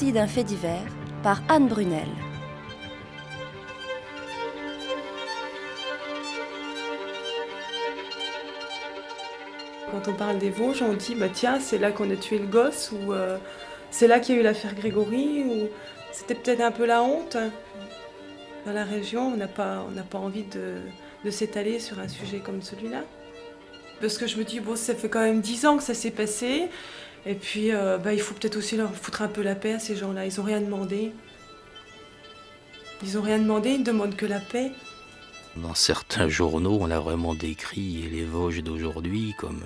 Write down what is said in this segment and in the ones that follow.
D'un fait divers par Anne Brunel. Quand on parle des Vosges, on dit tiens, c'est là qu'on a tué le gosse, ou c'est là qu'il y a eu l'affaire Grégory, ou c'était peut-être un peu la honte. Dans la région, on n'a pas envie de s'étaler sur un sujet comme celui-là. Parce que je me dis, ça fait quand même 10 ans que ça s'est passé. Et puis, il faut peut-être aussi leur foutre un peu la paix à ces gens-là. Ils n'ont rien demandé. Ils n'ont rien demandé, ils ne demandent que la paix. Dans certains journaux, on a vraiment décrit les Vosges d'aujourd'hui comme,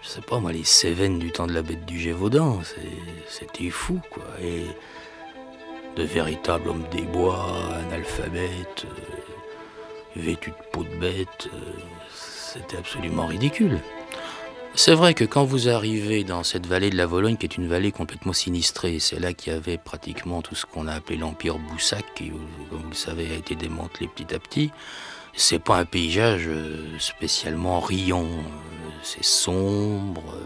je sais pas moi, les Cévennes du temps de la bête du Gévaudan. C'était fou, quoi. Et de véritables hommes des bois, analphabètes, vêtus de peau de bête, c'était absolument ridicule. C'est vrai que quand vous arrivez dans cette vallée de la Vologne, qui est une vallée complètement sinistrée, c'est là qu'il y avait pratiquement tout ce qu'on a appelé l'Empire Boussac, qui, comme vous le savez, a été démantelé petit à petit. C'est pas un paysage spécialement riant, c'est sombre,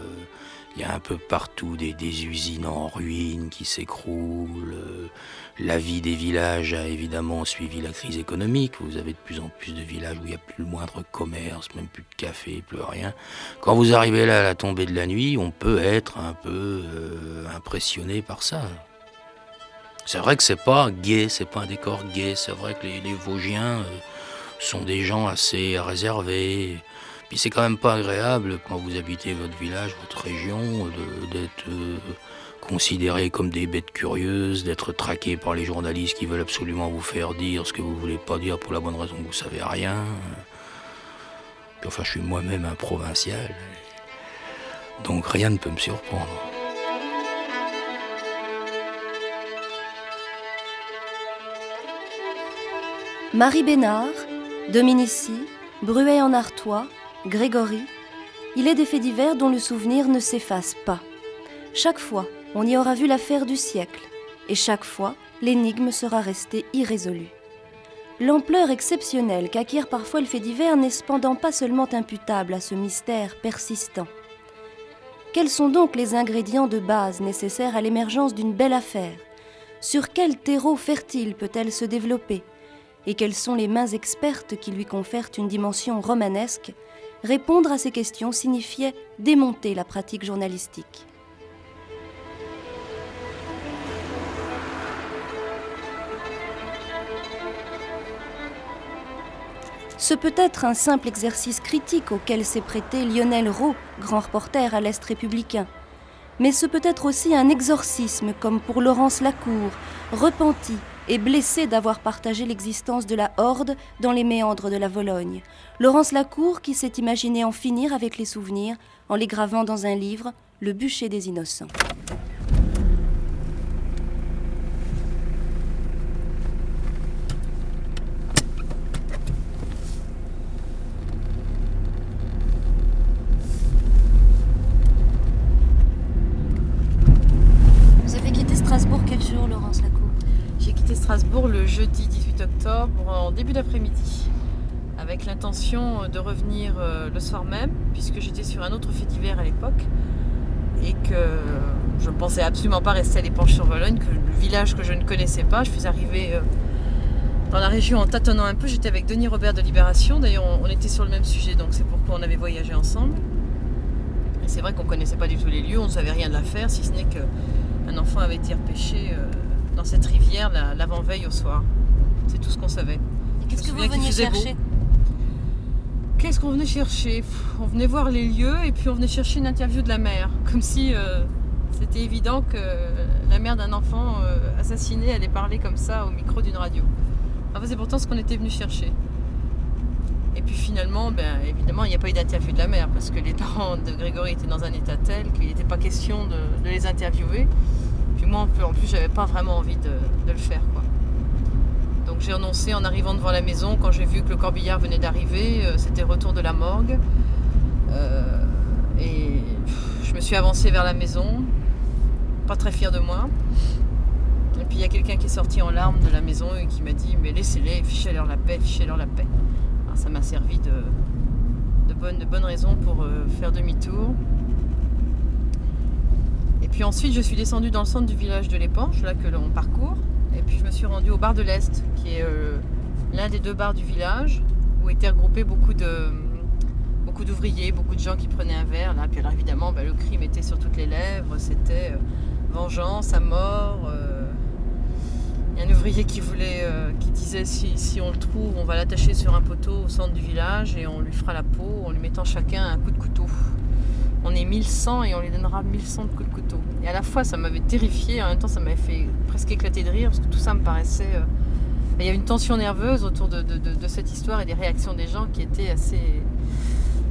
il y a un peu partout des usines en ruine qui s'écroulent. La vie des villages a évidemment suivi la crise économique. Vous avez de plus en plus de villages où il n'y a plus le moindre commerce, même plus de café, plus rien. Quand vous arrivez là à la tombée de la nuit, on peut être un peu impressionné par ça. C'est vrai que c'est pas gai, c'est pas un décor gai. C'est vrai que les Vosgiens sont des gens assez réservés. Puis c'est quand même pas agréable quand vous habitez votre village, votre région, d'être considérés comme des bêtes curieuses, d'être traqués par les journalistes qui veulent absolument vous faire dire ce que vous voulez pas dire pour la bonne raison que vous savez rien. Puis enfin, je suis moi-même un provincial, donc rien ne peut me surprendre. Marie Bénard, Dominici, Bruay en Artois, Grégory, il est des faits divers dont le souvenir ne s'efface pas. Chaque fois, on y aura vu l'affaire du siècle, et chaque fois, l'énigme sera restée irrésolue. L'ampleur exceptionnelle qu'acquiert parfois le fait divers n'est cependant pas seulement imputable à ce mystère persistant. Quels sont donc les ingrédients de base nécessaires à l'émergence d'une belle affaire ? Sur quel terreau fertile peut-elle se développer ? Et quelles sont les mains expertes qui lui confèrent une dimension romanesque ? Répondre à ces questions signifiait démonter la pratique journalistique. Ce peut être un simple exercice critique auquel s'est prêté Lionel Roux, grand reporter à l'Est républicain. Mais ce peut être aussi un exorcisme, comme pour Laurence Lacour, repenti et blessé d'avoir partagé l'existence de la Horde dans les méandres de la Vologne. Laurence Lacour qui s'est imaginé en finir avec les souvenirs en les gravant dans un livre, Le bûcher des innocents. Vous avez quitté Strasbourg quel jour, Laurence Lacour ? J'ai quitté Strasbourg le jeudi 18 octobre en début d'après-midi avec l'intention de revenir le soir même puisque j'étais sur un autre fait divers à l'époque et que je ne pensais absolument pas rester à l'Épanche-sur-Vologne, que le village que je ne connaissais pas. Je suis arrivée dans la région en tâtonnant un peu. J'étais avec Denis Robert de Libération, d'ailleurs on était sur le même sujet, donc c'est pourquoi on avait voyagé ensemble. Et c'est vrai qu'on ne connaissait pas du tout les lieux, on ne savait rien de l'affaire, si ce n'est qu'un enfant avait été repêché dans cette rivière l'avant-veille au soir. C'est tout ce qu'on savait. Et qu'est-ce que vous veniez chercher ? Qu'est-ce qu'on venait chercher ? On venait voir les lieux et puis on venait chercher une interview de la mère. Comme si c'était évident que la mère d'un enfant assassiné allait parler comme ça au micro d'une radio. Enfin, c'est pourtant ce qu'on était venu chercher. Et puis finalement, évidemment, il n'y a pas eu d'interview de la mère parce que les parents de Grégory étaient dans un état tel qu'il n'était pas question de les interviewer. Puis moi, en plus, j'avais pas vraiment envie de le faire, quoi. Donc j'ai renoncé en arrivant devant la maison. Quand j'ai vu que le corbillard venait d'arriver, c'était retour de la morgue. Et je me suis avancée vers la maison, pas très fière de moi. Et puis il y a quelqu'un qui est sorti en larmes de la maison et qui m'a dit « Mais laissez-les, fichez-leur la paix, fichez-leur la paix ». Alors ça m'a servi de bonne raison pour faire demi-tour. Et puis ensuite, je suis descendue dans le centre du village de l'Épanche, là que l'on parcourt. Et puis je me suis rendue au bar de l'Est, qui est l'un des 2 bars du village, où étaient regroupés beaucoup d'ouvriers, beaucoup de gens qui prenaient un verre. Là. Puis alors évidemment, le crime était sur toutes les lèvres, c'était vengeance à mort. Il y a un ouvrier qui disait si on le trouve, on va l'attacher sur un poteau au centre du village et on lui fera la peau en lui mettant chacun un coup de couteau. On est 1100 et on lui donnera 1100 de coups de couteau. Et à la fois, ça m'avait terrifiée, en même temps, ça m'avait fait presque éclater de rire, parce que tout ça me paraissait... il y avait une tension nerveuse autour de cette histoire et des réactions des gens qui étaient assez...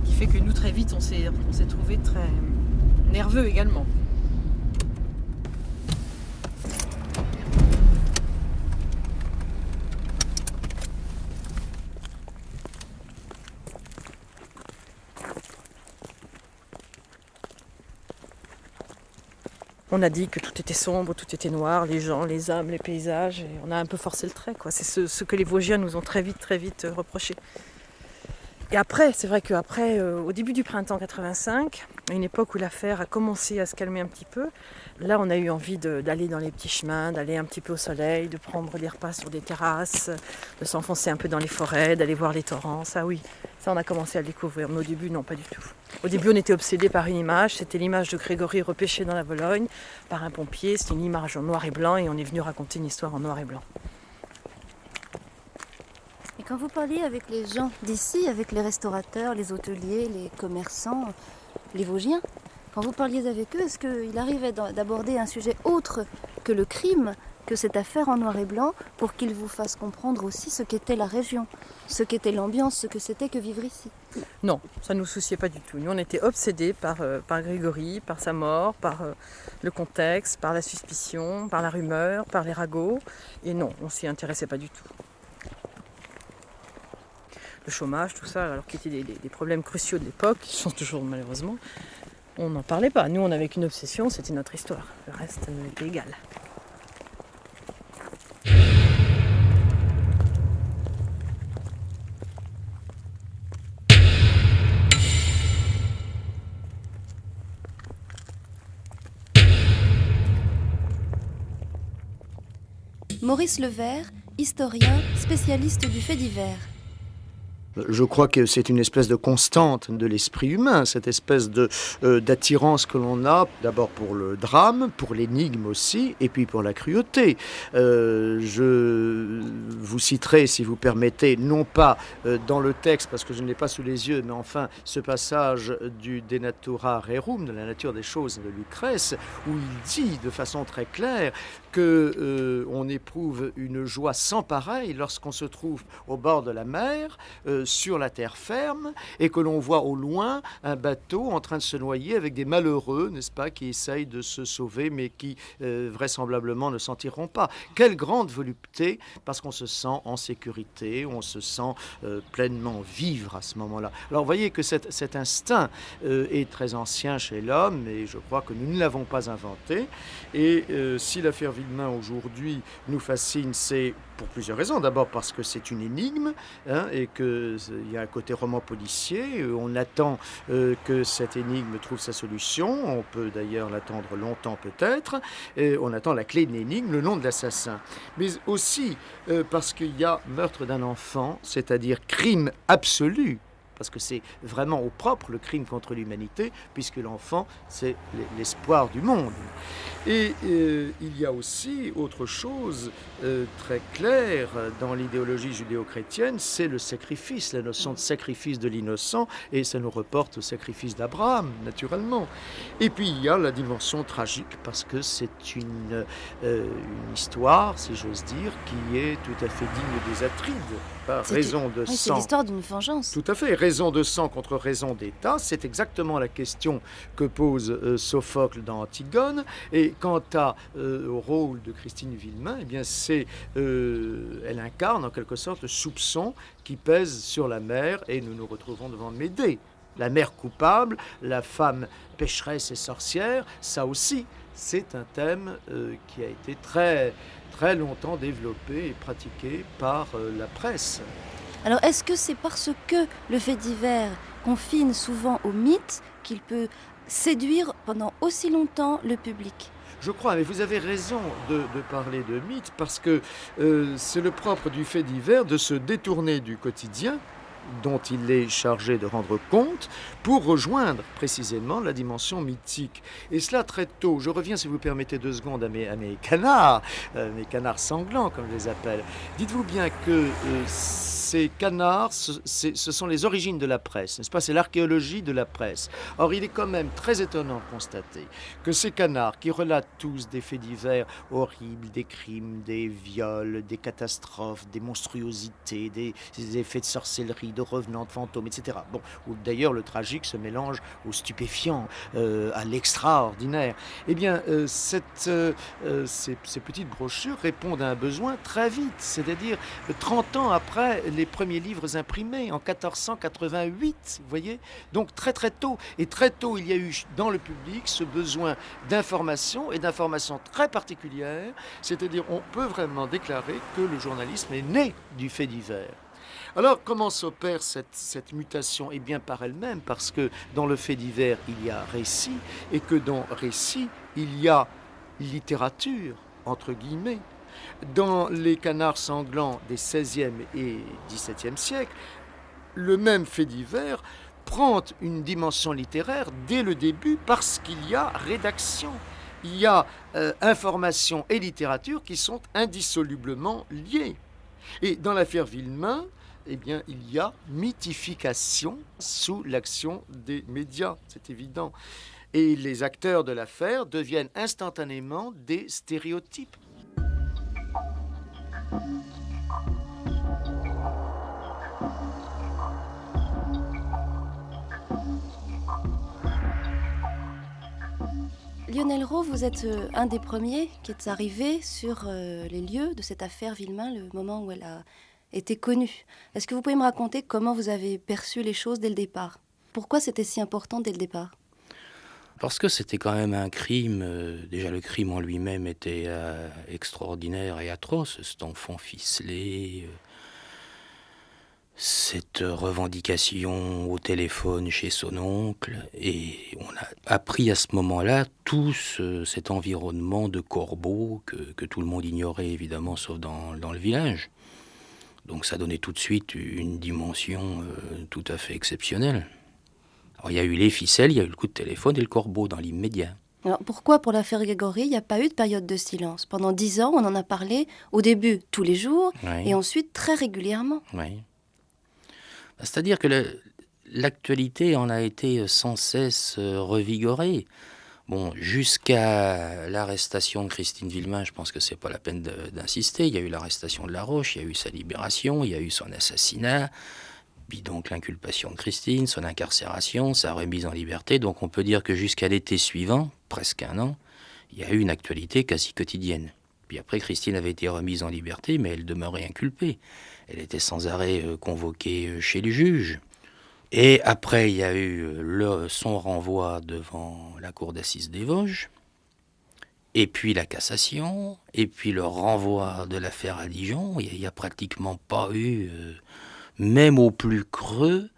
qui fait que nous, très vite, on s'est trouvés très nerveux également. On a dit que tout était sombre, tout était noir, les gens, les âmes, les paysages, et on a un peu forcé le trait, quoi. C'est ce que les Vosgiens nous ont très vite reproché. Et après, c'est vrai qu'après, au début du printemps 85, à une époque où l'affaire a commencé à se calmer un petit peu, là on a eu envie d'aller dans les petits chemins, d'aller un petit peu au soleil, de prendre des repas sur des terrasses, de s'enfoncer un peu dans les forêts, d'aller voir les torrents. Ça oui, ça on a commencé à le découvrir, mais au début non, pas du tout. Au début on était obsédés par une image, c'était l'image de Grégory repêché dans la Vologne par un pompier, c'était une image en noir et blanc et on est venu raconter une histoire en noir et blanc. Et quand vous parliez avec les gens d'ici, avec les restaurateurs, les hôteliers, les commerçants, les Vosgiens, quand vous parliez avec eux, est-ce qu'il arrivait d'aborder un sujet autre que le crime, que cette affaire en noir et blanc, pour qu'ils vous fassent comprendre aussi ce qu'était la région, ce qu'était l'ambiance, ce que c'était que vivre ici? Non, ça ne nous souciait pas du tout. Nous, on était obsédés par Grégory, par sa mort, par le contexte, par la suspicion, par la rumeur, par les ragots. Et non, on ne s'y intéressait pas du tout. Le chômage, tout ça, alors qui étaient des problèmes cruciaux de l'époque, qui sont toujours malheureusement, on n'en parlait pas. Nous, on n'avait qu'une obsession, c'était notre histoire. Le reste était égal. Maurice Levert, historien, spécialiste du fait divers. Je crois que c'est une espèce de constante de l'esprit humain, cette espèce d'attirance que l'on a, d'abord pour le drame, pour l'énigme aussi, et puis pour la cruauté. Je vous citerai, si vous permettez, non pas dans le texte, parce que je ne l'ai pas sous les yeux, mais enfin ce passage du De Natura Rerum, de la nature des choses de Lucrèce, où il dit de façon très claire qu'on éprouve une joie sans pareille lorsqu'on se trouve au bord de la mer, sur la terre ferme, et que l'on voit au loin un bateau en train de se noyer avec des malheureux, n'est-ce pas, qui essayent de se sauver, mais qui vraisemblablement ne s'en tireront pas. Quelle grande volupté, parce qu'on se sent en sécurité, on se sent pleinement vivre à ce moment-là. Alors vous voyez que cet instinct est très ancien chez l'homme, et je crois que nous ne l'avons pas inventé. Et si l'affaire Villemain aujourd'hui nous fascine, c'est pour plusieurs raisons. D'abord parce que c'est une énigme, et qu'il y a un côté roman policier. On attend que cette énigme trouve sa solution. On peut d'ailleurs l'attendre longtemps peut-être. Et on attend la clé de l'énigme, le nom de l'assassin. Mais aussi parce qu'il y a meurtre d'un enfant, c'est-à-dire crime absolu. Parce que c'est vraiment au propre le crime contre l'humanité, puisque l'enfant, c'est l'espoir du monde. Et il y a aussi autre chose très claire dans l'idéologie judéo-chrétienne, c'est le sacrifice, la notion de sacrifice de l'innocent, et ça nous reporte au sacrifice d'Abraham, naturellement. Et puis il y a la dimension tragique, parce que c'est une histoire, si j'ose dire, qui est tout à fait digne des Atrides, par raison de sang. C'est l'histoire d'une vengeance. Tout à fait. Raison de sang contre raison d'État, c'est exactement la question que pose Sophocle dans Antigone. Et quant au rôle de Christine Villemain, eh bien elle incarne en quelque sorte le soupçon qui pèse sur la mère, et nous nous retrouvons devant Médée. La mère coupable, la femme pécheresse et sorcière, ça aussi, c'est un thème qui a été très, très longtemps développé et pratiqué par la presse. Alors, est-ce que c'est parce que le fait divers confine souvent au mythe qu'il peut séduire pendant aussi longtemps le public? Je crois, mais vous avez raison de parler de mythe parce que c'est le propre du fait divers de se détourner du quotidien dont il est chargé de rendre compte pour rejoindre précisément la dimension mythique. Et cela très tôt. Je reviens, si vous permettez 2 secondes, à mes canards sanglants, comme je les appelle. Dites-vous bien que ces canards, ce sont les origines de la presse, n'est-ce pas? C'est l'archéologie de la presse. Or, il est quand même très étonnant de constater que ces canards, qui relatent tous des faits divers horribles, des crimes, des viols, des catastrophes, des monstruosités, des effets de sorcellerie, de revenants, de fantômes, etc. Bon, où d'ailleurs le tragique se mélange au stupéfiant, à l'extraordinaire. Eh bien, ces petites brochures répondent à un besoin très vite, c'est-à-dire 30 ans après les premiers livres imprimés, en 1488, vous voyez? Donc très très tôt. Et très tôt, il y a eu dans le public ce besoin d'information, et d'information très particulière, c'est-à-dire on peut vraiment déclarer que le journalisme est né du fait divers. Alors, comment s'opère cette mutation? Eh bien, par elle-même, parce que dans le fait divers, il y a récit, et que dans récit, il y a littérature, entre guillemets. Dans les canards sanglants des XVIe et XVIIe siècles, le même fait divers prend une dimension littéraire dès le début parce qu'il y a rédaction. Il y a information et littérature qui sont indissolublement liées. Et dans l'affaire Villemain, eh bien, il y a mythification sous l'action des médias, c'est évident. Et les acteurs de l'affaire deviennent instantanément des stéréotypes. Lionel Rowe, vous êtes un des premiers qui est arrivé sur les lieux de cette affaire Villemain, le moment où elle a été connue. Est-ce que vous pouvez me raconter comment vous avez perçu les choses dès le départ? Pourquoi c'était si important dès le départ? Parce que c'était quand même un crime. Déjà, le crime en lui-même était extraordinaire et atroce. Cet enfant ficelé, cette revendication au téléphone chez son oncle. Et on a appris à ce moment-là tout cet environnement de corbeaux que tout le monde ignorait, évidemment, sauf dans le village. Donc ça donnait tout de suite une dimension tout à fait exceptionnelle. Alors il y a eu les ficelles, il y a eu le coup de téléphone et le corbeau dans l'immédiat. Alors pourquoi pour l'affaire Grégory, il n'y a pas eu de période de silence? Pendant 10 ans, on en a parlé au début tous les jours Oui. et ensuite très régulièrement. Oui. C'est-à-dire que l'actualité en a été sans cesse revigorée. Bon, jusqu'à l'arrestation de Christine Villemain, je pense que c'est pas la peine d'insister. Il y a eu l'arrestation de Laroche, il y a eu sa libération, il y a eu son assassinat, puis donc l'inculpation de Christine, son incarcération, sa remise en liberté. Donc on peut dire que jusqu'à l'été suivant, presque 1 an, il y a eu une actualité quasi quotidienne. Puis après, Christine avait été remise en liberté, mais elle demeurait inculpée. Elle était sans arrêt convoquée chez le juge. Et après, il y a eu son renvoi devant la cour d'assises des Vosges, et puis la cassation, et puis le renvoi de l'affaire à Dijon. Il n'y a pratiquement pas eu, même au plus creux,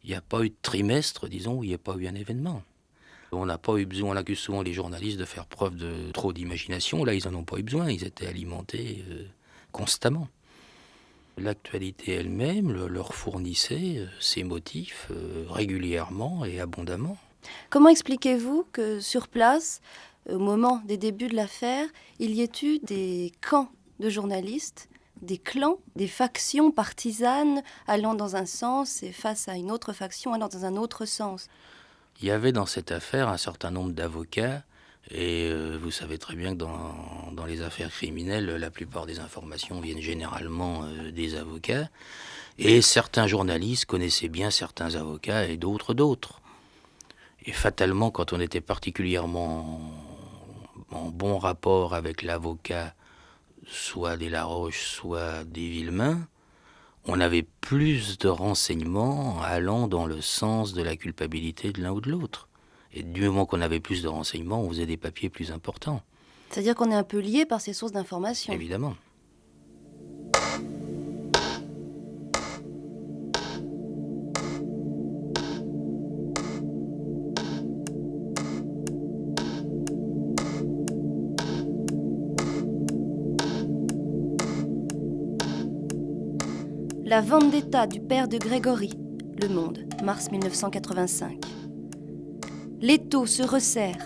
il n'y a pas eu de trimestre, disons, où il n'y a pas eu un événement. On n'a pas eu besoin, on accuse souvent les journalistes de faire preuve de trop d'imagination. Là, ils n'en ont pas eu besoin, ils étaient alimentés constamment. L'actualité elle-même leur fournissait ces motifs régulièrement et abondamment. Comment expliquez-vous que sur place, au moment des débuts de l'affaire, il y ait eu des camps de journalistes, des clans, des factions partisanes allant dans un sens et face à une autre faction allant dans un autre sens? Il y avait dans cette affaire un certain nombre d'avocats. Et vous savez très bien que dans les affaires criminelles, la plupart des informations viennent généralement des avocats. Et certains journalistes connaissaient bien certains avocats et d'autres. Et fatalement, quand on était particulièrement en bon rapport avec l'avocat, soit des Laroche, soit des Villemain, on avait plus de renseignements allant dans le sens de la culpabilité de l'un ou de l'autre. Et du moment qu'on avait plus de renseignements, on faisait des papiers plus importants. C'est-à-dire qu'on est un peu lié par ces sources d'information. Évidemment. La vendetta du père de Grégory. Le Monde, mars 1985. L'étau se resserre.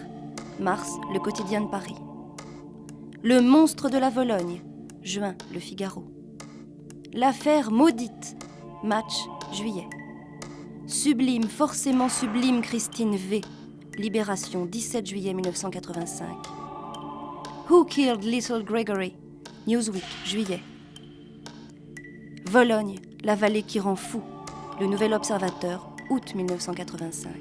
Mars, Le Quotidien de Paris. Le monstre de la Vologne. Juin, Le Figaro. L'affaire maudite. Match, juillet. Sublime, forcément sublime, Christine V. Libération, 17 juillet 1985. Who killed little Gregory? Newsweek, juillet. Vologne, la vallée qui rend fou. Le Nouvel Observateur, août 1985.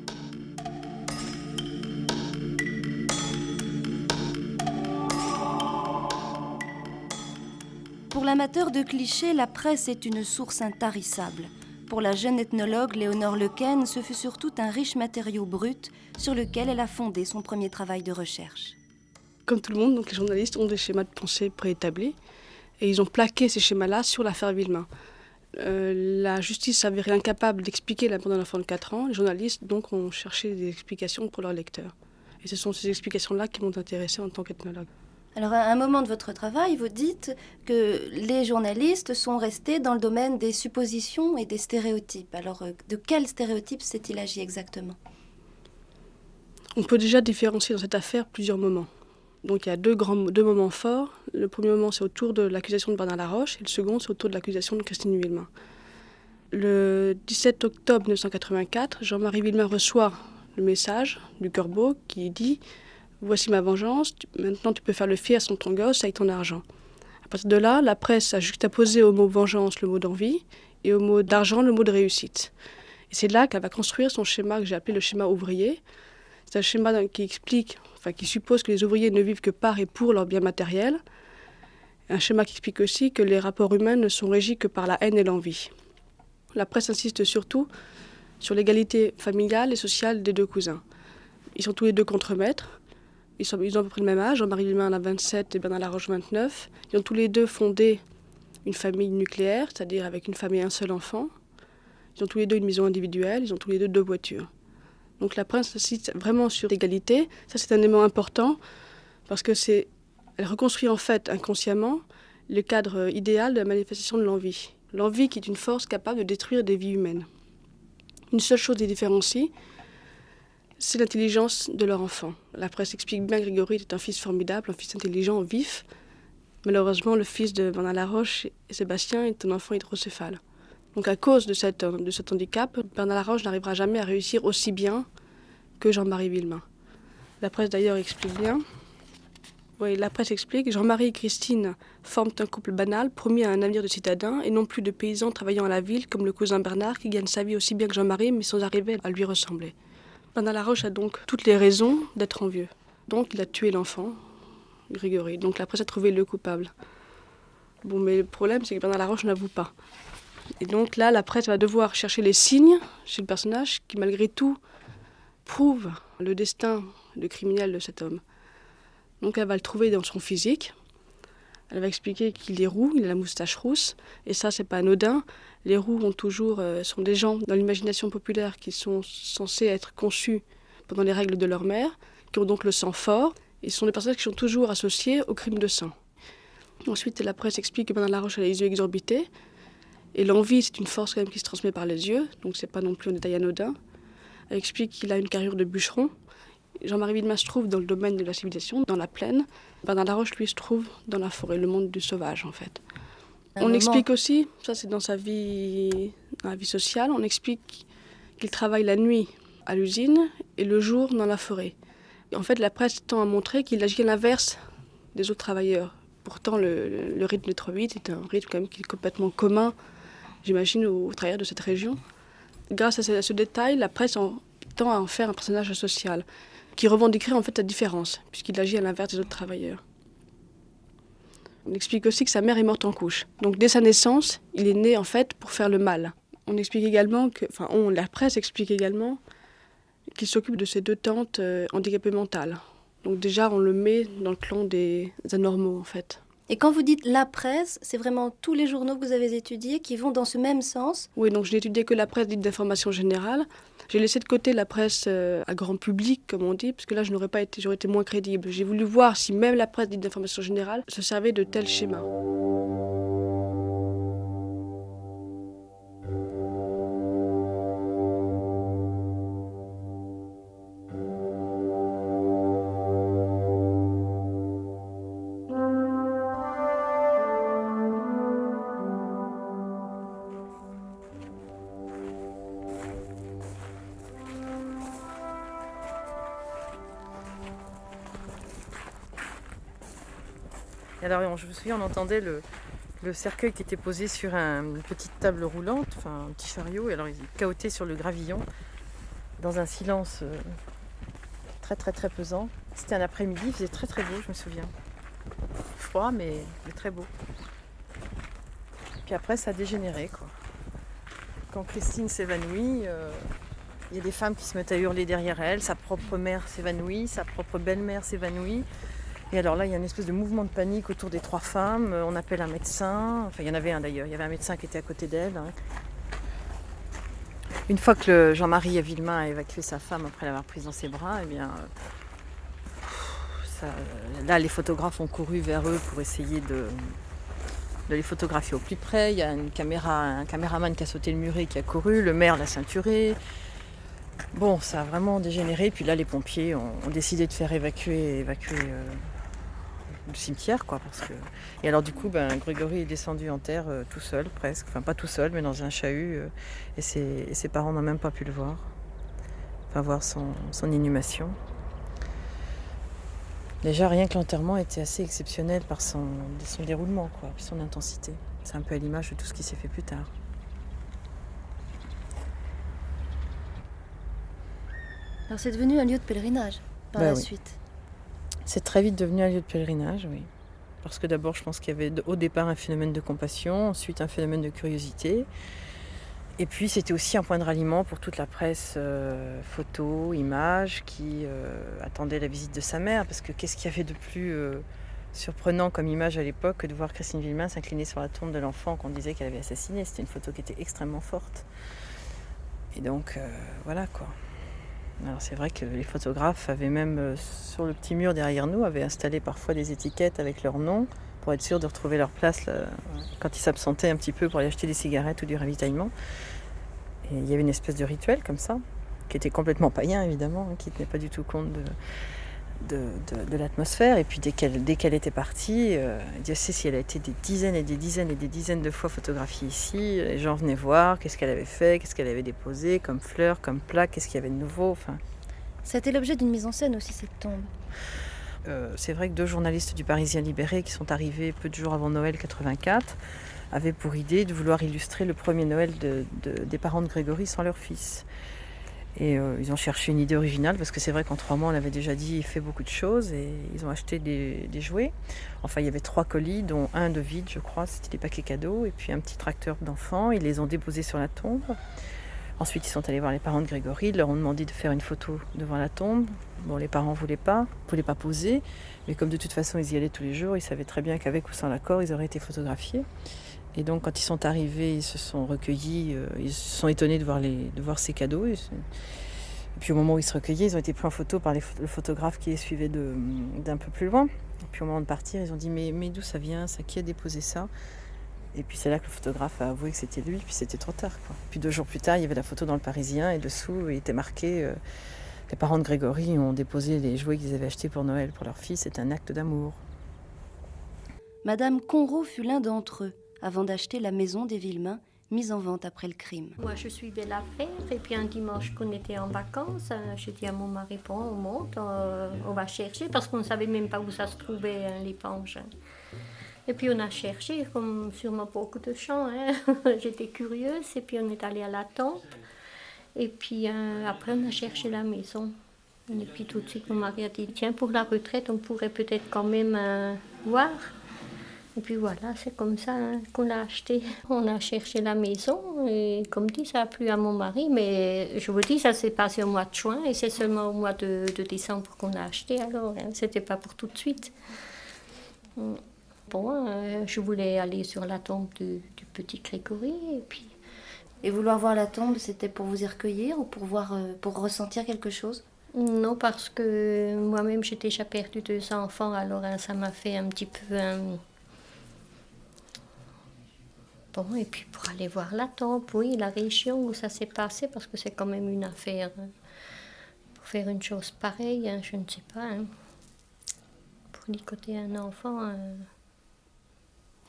Pour l'amateur de clichés, la presse est une source intarissable. Pour la jeune ethnologue Léonore Lequesne, ce fut surtout un riche matériau brut sur lequel elle a fondé son premier travail de recherche. Comme tout le monde, donc les journalistes ont des schémas de pensée préétablis et ils ont plaqué ces schémas-là sur l'affaire Villemain. La justice s'avérait incapable d'expliquer la mort d'un enfant de 4 ans. Les journalistes donc ont cherché des explications pour leurs lecteurs. Et ce sont ces explications-là qui m'ont intéressée en tant qu'ethnologue. Alors, à un moment de votre travail, vous dites que les journalistes sont restés dans le domaine des suppositions et des stéréotypes. Alors, de quels stéréotypes s'est-il agi exactement? On peut déjà différencier dans cette affaire plusieurs moments. Donc il y a deux moments forts. Le premier moment, c'est autour de l'accusation de Bernard Laroche et le second, c'est autour de l'accusation de Christine Villemain. Le 17 octobre 1984, Jean-Marie Villemain reçoit le message du corbeau qui dit « Voici ma vengeance, maintenant tu peux faire le fier sans ton gosse avec ton argent ». À partir de là, la presse a juxtaposé au mot vengeance le mot d'envie et au mot d'argent le mot de réussite. Et c'est là qu'elle va construire son schéma que j'ai appelé le schéma ouvrier. C'est un schéma qui suppose que les ouvriers ne vivent que par et pour leurs biens matériels. Un schéma qui explique aussi que les rapports humains ne sont régis que par la haine et l'envie. La presse insiste surtout sur l'égalité familiale et sociale des deux cousins. Ils sont tous les deux contremaîtres. Ils ont à peu près le même âge. Jean-Marie Villemain en a 27 et Bernard Laroche 29. Ils ont tous les deux fondé une famille nucléaire, c'est-à-dire avec une femme et un seul enfant. Ils ont tous les deux une maison individuelle. Ils ont tous les deux voitures. Donc la presse insiste vraiment sur l'égalité. Ça, c'est un élément important parce que elle reconstruit en fait inconsciemment le cadre idéal de la manifestation de l'envie. L'envie qui est une force capable de détruire des vies humaines. Une seule chose les différencie, c'est l'intelligence de leur enfant. La presse explique bien que Grégory est un fils formidable, un fils intelligent, vif. Malheureusement, le fils de Bernard Laroche et Sébastien est un enfant hydrocéphale. Donc à cause de cet handicap, Bernard Laroche n'arrivera jamais à réussir aussi bien que Jean-Marie Villemain. La presse d'ailleurs explique bien. Oui, la presse explique que Jean-Marie et Christine forment un couple banal, promis à un avenir de citadin, et non plus de paysans travaillant à la ville comme le cousin Bernard qui gagne sa vie aussi bien que Jean-Marie mais sans arriver à lui ressembler. Bernard Laroche a donc toutes les raisons d'être envieux. Donc il a tué l'enfant, Grégory. Donc la presse a trouvé le coupable. Bon, mais le problème c'est que Bernard Laroche n'avoue pas. Et donc là, la presse va devoir chercher les signes chez le personnage qui, malgré tout, prouve le destin de criminel de cet homme. Donc elle va le trouver dans son physique. Elle va expliquer qu'il est roux, il a la moustache rousse. Et ça, c'est pas anodin. Les roux sont des gens dans l'imagination populaire qui sont censés être conçus pendant les règles de leur mère, qui ont donc le sang fort. Et ce sont des personnages qui sont toujours associés au crime de sang. Ensuite, la presse explique que Bernard Laroche a les yeux exorbités. Et l'envie, c'est une force quand même qui se transmet par les yeux, donc c'est pas non plus un détail anodin. Elle explique qu'il a une carrure de bûcheron. Jean-Marie Villemain se trouve dans le domaine de la civilisation, dans la plaine. Bernard Laroche, lui, se trouve dans la forêt, le monde du sauvage, en fait. Explique aussi, ça c'est dans sa vie sociale, on explique qu'il travaille la nuit à l'usine et le jour dans la forêt. Et en fait, la presse tend à montrer qu'il agit à l'inverse des autres travailleurs. Pourtant, le rythme des 3-8 est un rythme quand même qui est complètement commun, j'imagine, aux travailleurs de cette région. Grâce à ce détail, la presse tend à en faire un personnage social, qui revendiquerait en fait sa différence, puisqu'il agit à l'inverse des autres travailleurs. On explique aussi que sa mère est morte en couche. Donc dès sa naissance, il est né en fait pour faire le mal. On explique également la presse explique également qu'il s'occupe de ses 2 tantes handicapées mentales. Donc déjà, on le met dans le clan des anormaux en fait. Et quand vous dites la presse, c'est vraiment tous les journaux que vous avez étudiés qui vont dans ce même sens? Oui, donc je n'ai étudié que la presse dite d'information générale. J'ai laissé de côté la presse à grand public, comme on dit, parce que là, j'aurais été moins crédible. J'ai voulu voir si même la presse dite d'information générale se servait de tels schémas. Et alors, je me souviens, on entendait le cercueil qui était posé sur une petite table roulante, enfin un petit chariot, et alors il cahotait sur le gravillon dans un silence très très très pesant. C'était un après-midi, il faisait très très beau, je me souviens. Froid, mais très beau. Puis après, ça a dégénéré, quoi. Quand Christine s'évanouit, il y a des femmes qui se mettent à hurler derrière elle, sa propre mère s'évanouit, sa propre belle-mère s'évanouit. Et alors là, il y a une espèce de mouvement de panique autour des 3 femmes. On appelle un médecin. Enfin, il y en avait un d'ailleurs. Il y avait un médecin qui était à côté d'elle. Une fois que Jean-Marie Villemain a évacué sa femme après l'avoir prise dans ses bras, eh bien, là, les photographes ont couru vers eux pour essayer de les photographier au plus près. Il y a un caméraman qui a sauté le muret qui a couru. Le maire l'a ceinturé. Bon, ça a vraiment dégénéré. Puis là, les pompiers ont décidé de faire évacuer le cimetière, quoi, parce que... Et alors du coup, Grégory est descendu en terre tout seul, presque. Enfin, pas tout seul, mais dans un chahut. Et ses parents n'ont même pas pu le voir. Enfin, voir son inhumation. Déjà, rien que l'enterrement était assez exceptionnel par son déroulement, quoi, puis son intensité. C'est un peu à l'image de tout ce qui s'est fait plus tard. Alors c'est devenu un lieu de pèlerinage par la oui. suite. C'est très vite devenu un lieu de pèlerinage, oui. Parce que d'abord, je pense qu'il y avait au départ un phénomène de compassion, ensuite un phénomène de curiosité. Et puis, c'était aussi un point de ralliement pour toute la presse photo, images, qui attendait la visite de sa mère. Parce que qu'est-ce qu'il y avait de plus surprenant comme image à l'époque que de voir Christine Villemain s'incliner sur la tombe de l'enfant qu'on disait qu'elle avait assassiné. C'était une photo qui était extrêmement forte. Et donc, voilà, quoi. Alors c'est vrai que les photographes avaient même, sur le petit mur derrière nous, avaient installé parfois des étiquettes avec leur nom pour être sûr de retrouver leur place là, quand ils s'absentaient un petit peu pour aller acheter des cigarettes ou du ravitaillement. Et il y avait une espèce de rituel comme ça, qui était complètement païen évidemment, qui ne tenait pas du tout compte de l'atmosphère. Et puis dès qu'elle était partie, Dieu sait si elle a été des dizaines et des dizaines et des dizaines de fois photographiée ici. Les gens venaient voir qu'est-ce qu'elle avait fait, qu'est-ce qu'elle avait déposé comme fleurs, comme plaques, qu'est-ce qu'il y avait de nouveau. Enfin, C'était l'objet d'une mise en scène aussi, cette tombe. C'est vrai que 2 journalistes du Parisien Libéré qui sont arrivés peu de jours avant Noël 84 avaient pour idée de vouloir illustrer le premier Noël des parents de Grégory sans leur fils. Et ils ont cherché une idée originale parce que c'est vrai qu'en 3 mois on avait déjà dit et fait beaucoup de choses et ils ont acheté des jouets. Enfin il y avait 3 colis dont un de vide je crois, c'était des paquets cadeaux et puis un petit tracteur d'enfants. Ils les ont déposés sur la tombe. Ensuite ils sont allés voir les parents de Grégory, ils leur ont demandé de faire une photo devant la tombe. Bon les parents voulaient pas poser, mais comme de toute façon ils y allaient tous les jours, ils savaient très bien qu'avec ou sans l'accord ils auraient été photographiés. Et donc quand ils sont arrivés, ils se sont recueillis, ils se sont étonnés de voir ces cadeaux. Et puis au moment où ils se recueillaient, ils ont été pris en photo par le photographe qui les suivait d'un peu plus loin. Et puis au moment de partir, ils ont dit mais d'où ça vient, ça, qui a déposé ça? Et puis c'est là que le photographe a avoué que c'était lui, puis c'était trop tard, quoi. Puis 2 jours plus tard, il y avait la photo dans le Parisien et dessous il était marqué les parents de Grégory ont déposé les jouets qu'ils avaient achetés pour Noël pour leur fils, c'est un acte d'amour. Madame Conrot fut l'un d'entre eux, avant d'acheter la maison des Villemain, mise en vente après le crime. Moi, je suivais l'affaire et puis un dimanche qu'on était en vacances, je dis à mon mari, bon, on monte, on va chercher parce qu'on ne savait même pas où ça se trouvait, l'éponge. Et puis on a cherché, comme sûrement beaucoup de gens, hein. J'étais curieuse et puis on est allé à la tombe. Et puis après on a cherché la maison. Et puis tout de suite mon mari a dit, tiens, pour la retraite on pourrait peut-être quand même voir. Et puis voilà, c'est comme ça qu'on l'a acheté. On a cherché la maison et comme dit, ça a plu à mon mari. Mais je vous dis, ça s'est passé au mois de juin et c'est seulement au mois de décembre qu'on l'a acheté. Alors, c'était pas pour tout de suite. Bon, je voulais aller sur la tombe du petit Grégory et puis... Et vouloir voir la tombe, c'était pour vous y recueillir ou pour ressentir quelque chose? Non, parce que moi-même, j'ai déjà perdu 2 enfants. Alors, ça m'a fait un petit peu... Bon, et puis pour aller voir la tombe, oui, la région où ça s'est passé, parce que c'est quand même une affaire. Pour faire une chose pareille, je ne sais pas. Pour licoter un enfant...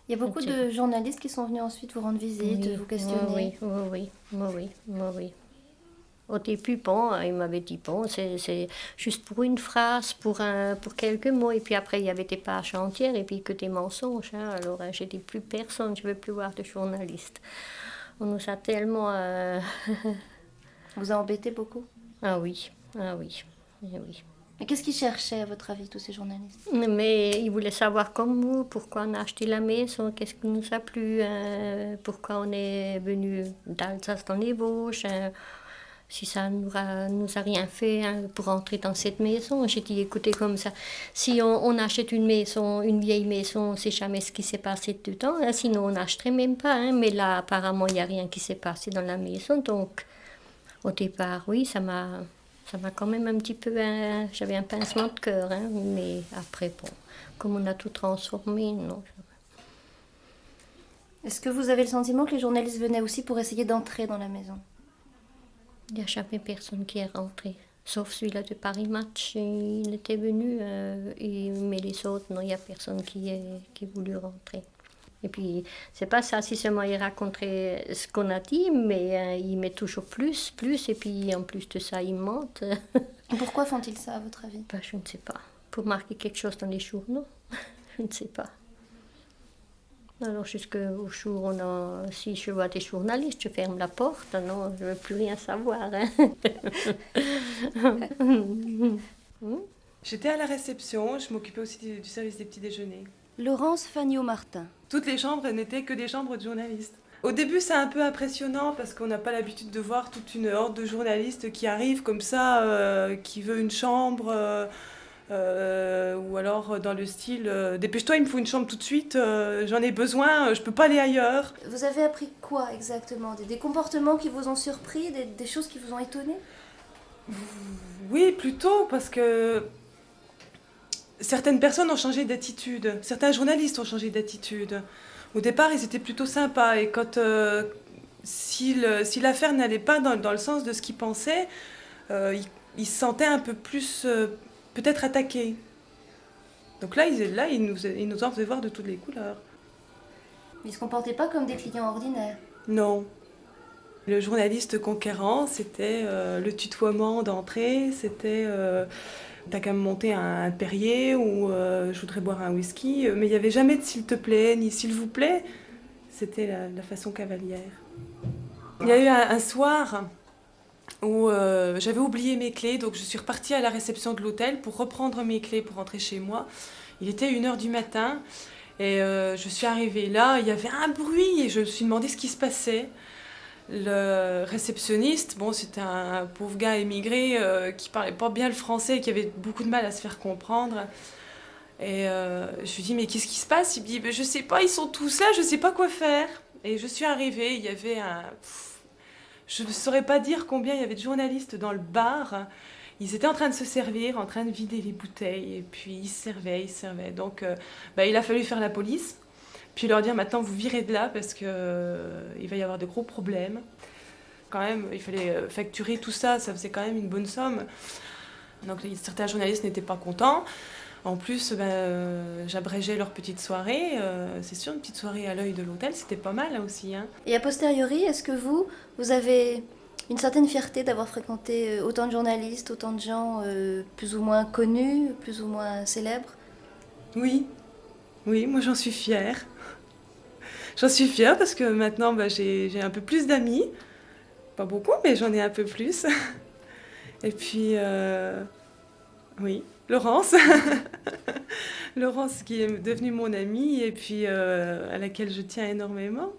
Il y a beaucoup de journalistes qui sont venus ensuite vous rendre visite, vous questionner. Oui. Au début, bon, il m'avait dit, bon, c'est juste pour une phrase, pour quelques mots. Et puis après, il y avait des pages entières et puis que des mensonges. Hein. Alors, j'ai dit, plus personne, je ne veux plus voir de journalistes. On nous a tellement... Vous a embêté beaucoup? Ah oui, ah oui, eh oui. Mais qu'est-ce qu'ils cherchaient, à votre avis, tous ces journalistes? Mais ils voulaient savoir comme nous, pourquoi on a acheté la maison, qu'est-ce qui nous a plu, pourquoi on est venu d'Alsace dans les Vosges, si ça nous a rien fait pour entrer dans cette maison. J'ai dit, écoutez, comme ça, si on achète une maison, une vieille maison, on ne sait jamais ce qui s'est passé dedans, hein, sinon on n'achèterait même pas. Hein, mais là, apparemment, il n'y a rien qui s'est passé dans la maison, donc au départ, oui, ça m'a quand même un petit peu... j'avais un pincement de cœur, hein, mais après, bon, comme on a tout transformé, non. Est-ce que vous avez le sentiment que les journalistes venaient aussi pour essayer d'entrer dans la maison? Il n'y a jamais personne qui est rentré, sauf celui-là de Paris Match. Il était venu, mais les autres, non, il n'y a personne qui voulu rentrer. Et puis, c'est pas ça, si seulement il raconterait ce qu'on a dit, mais il met toujours plus, et puis en plus de ça, il mente. Et pourquoi font-ils ça, à votre avis? Ben, je ne sais pas. Pour marquer quelque chose dans les journaux, je ne sais pas. Alors, jusqu'au jour où si je vois des journalistes, je ferme la porte. Non, je ne veux plus rien savoir. Hein. J'étais à la réception, je m'occupais aussi du service des petits déjeuners. Laurence Fagnot-Martin. Toutes les chambres n'étaient que des chambres de journalistes. Au début, c'est un peu impressionnant parce qu'on n'a pas l'habitude de voir toute une horde de journalistes qui arrivent comme ça, qui veut une chambre, ou alors dans le style dépêche-toi, il me faut une chambre tout de suite, j'en ai besoin, je peux pas aller ailleurs. Vous avez appris quoi exactement? Des comportements qui vous ont surpris, des choses qui vous ont étonné? Oui, plutôt, parce que certaines personnes ont changé d'attitude, certains journalistes ont changé d'attitude. Au départ, ils étaient plutôt sympas, et quand si l'affaire n'allait pas dans le sens de ce qu'ils pensaient, ils se sentaient un peu plus peut-être attaqués. Donc là, ils nous en faisaient voir de toutes les couleurs. Ils ne se comportaient pas comme des clients ordinaires? Non. Le journaliste conquérant, c'était le tutoiement d'entrée, c'était t'as qu'à me monter un Perrier ou je voudrais boire un whisky, mais il n'y avait jamais de s'il te plaît ni s'il vous plaît. C'était la façon cavalière. Il y a eu un soir où j'avais oublié mes clés, donc je suis repartie à la réception de l'hôtel pour reprendre mes clés pour rentrer chez moi. Il était 1h du matin et je suis arrivée là, il y avait un bruit et je me suis demandé ce qui se passait. Le réceptionniste, bon, c'était un pauvre gars émigré qui parlait pas bien le français et qui avait beaucoup de mal à se faire comprendre. Et je lui dis, mais qu'est-ce qui se passe? Il me dit, je sais pas, ils sont tous là, je sais pas quoi faire. Et je suis arrivée, il y avait je ne saurais pas dire combien il y avait de journalistes dans le bar. Ils étaient en train de se servir, en train de vider les bouteilles, et puis ils se servaient. Donc il a fallu faire la police. Puis leur dire maintenant vous virez de là parce qu'il va y avoir de gros problèmes. Quand même, il fallait facturer tout ça, ça faisait quand même une bonne somme. Donc certains journalistes n'étaient pas contents. En plus, j'abrégeais leur petite soirée. C'est sûr, une petite soirée à l'œil de l'hôtel, c'était pas mal là aussi. Hein. Et a posteriori, est-ce que vous avez une certaine fierté d'avoir fréquenté autant de journalistes, autant de gens plus ou moins connus, plus ou moins célèbres? Oui, moi j'en suis fière. J'en suis fière parce que maintenant j'ai un peu plus d'amis. Pas beaucoup, mais j'en ai un peu plus. Et puis, oui, Laurence. Laurence qui est devenue mon amie et puis à laquelle je tiens énormément.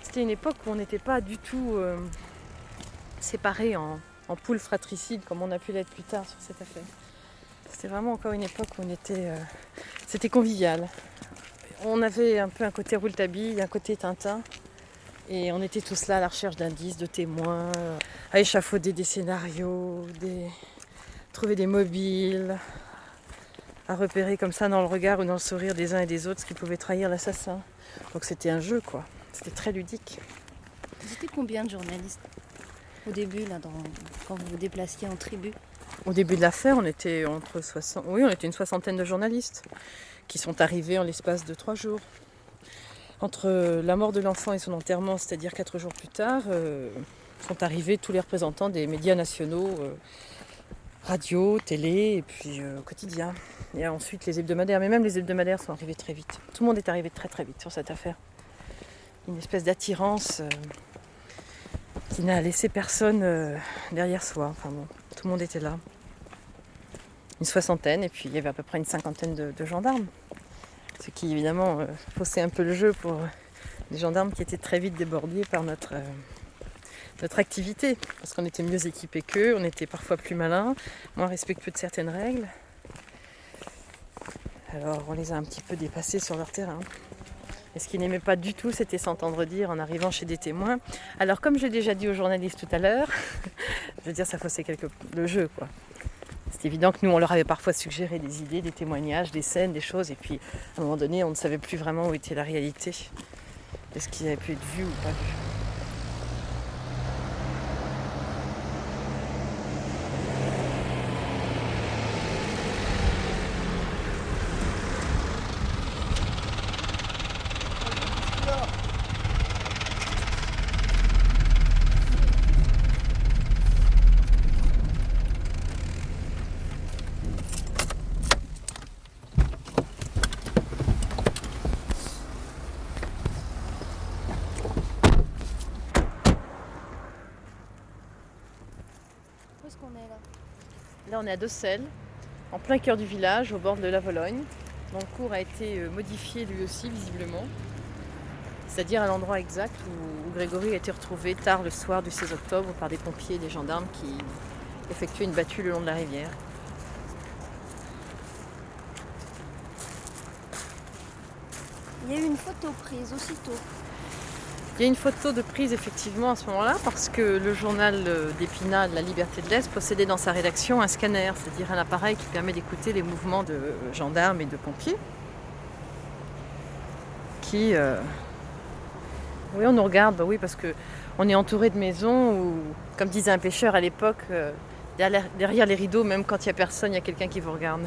C'était une époque où on n'était pas du tout séparés en poules fratricides comme on a pu l'être plus tard sur cette affaire. C'était vraiment encore une époque où on était... c'était convivial. On avait un peu un côté Rouletabille, un côté Tintin. Et on était tous là à la recherche d'indices, de témoins, à échafauder des scénarios, trouver des mobiles, à repérer comme ça dans le regard ou dans le sourire des uns et des autres ce qui pouvait trahir l'assassin. Donc c'était un jeu, quoi. C'était très ludique. Vous étiez combien de journalistes au début, là, quand vous vous déplaciez en tribu? Au début de l'affaire, on était on était une soixantaine de journalistes qui sont arrivés en l'espace de 3 jours. Entre la mort de l'enfant et son enterrement, c'est-à-dire 4 jours plus tard, sont arrivés tous les représentants des médias nationaux, radio, télé et puis quotidien. Et ensuite les hebdomadaires, mais même les hebdomadaires sont arrivés très vite. Tout le monde est arrivé très très vite sur cette affaire. Une espèce d'attirance qui n'a laissé personne derrière soi. Enfin bon, tout le monde était là. Une soixantaine et puis il y avait à peu près une cinquantaine de gendarmes. Ce qui évidemment faussait un peu le jeu pour les gendarmes qui étaient très vite débordés par notre activité. Parce qu'on était mieux équipés qu'eux, on était parfois plus malins, moins respectueux de certaines règles. Alors on les a un petit peu dépassés sur leur terrain. Et ce qu'ils n'aimaient pas du tout, c'était s'entendre dire en arrivant chez des témoins. Alors comme j'ai déjà dit aux journalistes tout à l'heure, je veux dire ça faussait le jeu, quoi. C'est évident que nous, on leur avait parfois suggéré des idées, des témoignages, des scènes, des choses. Et puis, à un moment donné, on ne savait plus vraiment où était la réalité de ce qui avait pu être vu ou pas vu. Là, on est à Decelles, en plein cœur du village, au bord de la Vologne. Donc, le cours a été modifié lui aussi, visiblement. C'est-à-dire à l'endroit exact où Grégory a été retrouvé tard le soir du 16 octobre par des pompiers et des gendarmes qui effectuaient une battue le long de la rivière. Il y a eu une photo prise aussitôt. Il y a une photo de prise effectivement à ce moment-là parce que le journal d'Épinal, La Liberté de l'Est, possédait dans sa rédaction un scanner, c'est-à-dire un appareil qui permet d'écouter les mouvements de gendarmes et de pompiers. Oui, on nous regarde, oui, parce qu'on est entouré de maisons où, comme disait un pêcheur à l'époque, derrière les rideaux, même quand il n'y a personne, il y a quelqu'un qui vous regarde.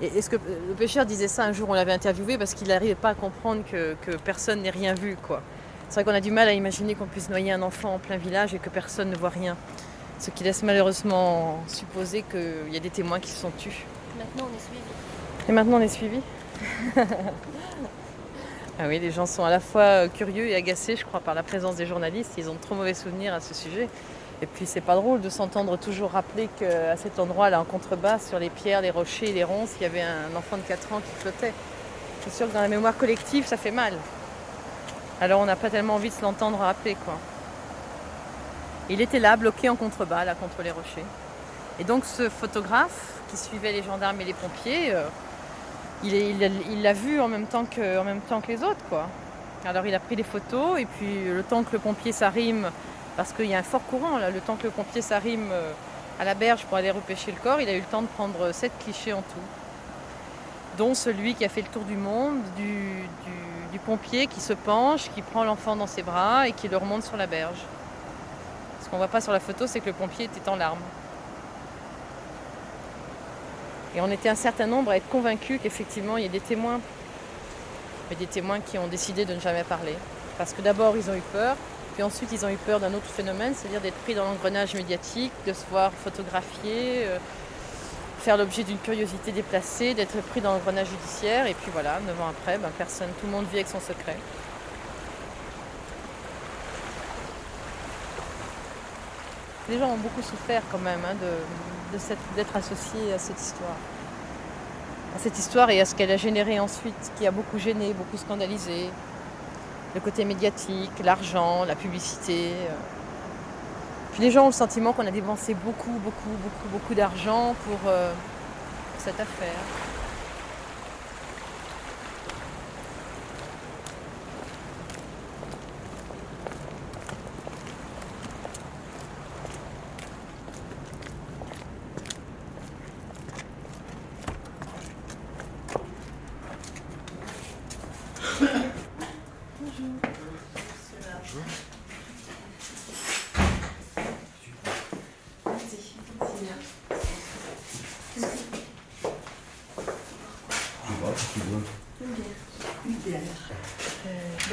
Et est-ce que le pêcheur disait ça un jour, on l'avait interviewé parce qu'il n'arrivait pas à comprendre que personne n'ait rien vu, quoi. C'est vrai qu'on a du mal à imaginer qu'on puisse noyer un enfant en plein village et que personne ne voit rien. Ce qui laisse malheureusement supposer qu'il y a des témoins qui se sont tus. Maintenant on est suivis. Et maintenant on est suivis. Ah oui, les gens sont à la fois curieux et agacés, je crois, par la présence des journalistes. Ils ont de trop mauvais souvenirs à ce sujet. Et puis c'est pas drôle de s'entendre toujours rappeler qu'à cet endroit-là, en contrebas, sur les pierres, les rochers et les ronces, il y avait un enfant de 4 ans qui flottait. C'est sûr que dans la mémoire collective, ça fait mal. Alors on n'a pas tellement envie de se l'entendre rappeler, quoi. Il était là, bloqué en contrebas, là, contre les rochers. Et donc ce photographe, qui suivait les gendarmes et les pompiers, il l'a vu en même temps que les autres, quoi. Alors il a pris des photos, et puis le temps que le pompier s'arrime, parce qu'il y a un fort courant, là, le temps que le pompier s'arrime à la berge pour aller repêcher le corps, il a eu le temps de prendre 7 clichés en tout. Dont celui qui a fait le tour du monde, du pompier qui se penche, qui prend l'enfant dans ses bras et qui le remonte sur la berge. Ce qu'on ne voit pas sur la photo, c'est que le pompier était en larmes. Et on était un certain nombre à être convaincus qu'effectivement il y a des témoins. Mais des témoins qui ont décidé de ne jamais parler. Parce que d'abord ils ont eu peur, puis ensuite ils ont eu peur d'un autre phénomène, c'est-à-dire d'être pris dans l'engrenage médiatique, de se voir photographier, faire l'objet d'une curiosité déplacée, d'être pris dans l'engrenage judiciaire, et puis voilà, 9 ans après, personne, tout le monde vit avec son secret. Les gens ont beaucoup souffert quand même d'être associés à cette histoire. À cette histoire et à ce qu'elle a généré ensuite, ce qui a beaucoup gêné, beaucoup scandalisé. Le côté médiatique, l'argent, la publicité. Puis les gens ont le sentiment qu'on a dépensé beaucoup d'argent pour cette affaire. tu bois? Une bière.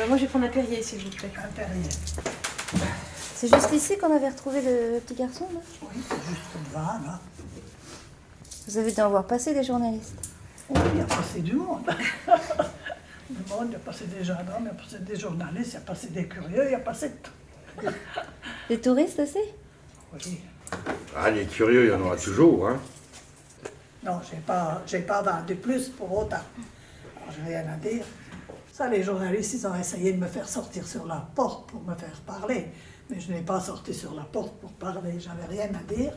Moi, je vais prendre un Perrier, s'il vous plaît. Un Perrier. C'est juste ici qu'on avait retrouvé le petit garçon, là? Oui, c'est juste devant, là. Vous avez dû en voir passer des journalistes. Oui, il y a passé du monde. Du monde, il y a passé des gendarmes, il y a passé des journalistes, il y a passé des curieux, il y a passé de tout. Des touristes aussi? Oui. Ah, les curieux, il y en aura toujours, hein. Non, j'ai pas vendu plus pour autant. Alors, j'ai rien à dire. Ça, les journalistes, ils ont essayé de me faire sortir sur la porte pour me faire parler. Mais je n'ai pas sorti sur la porte pour parler. J'avais rien à dire,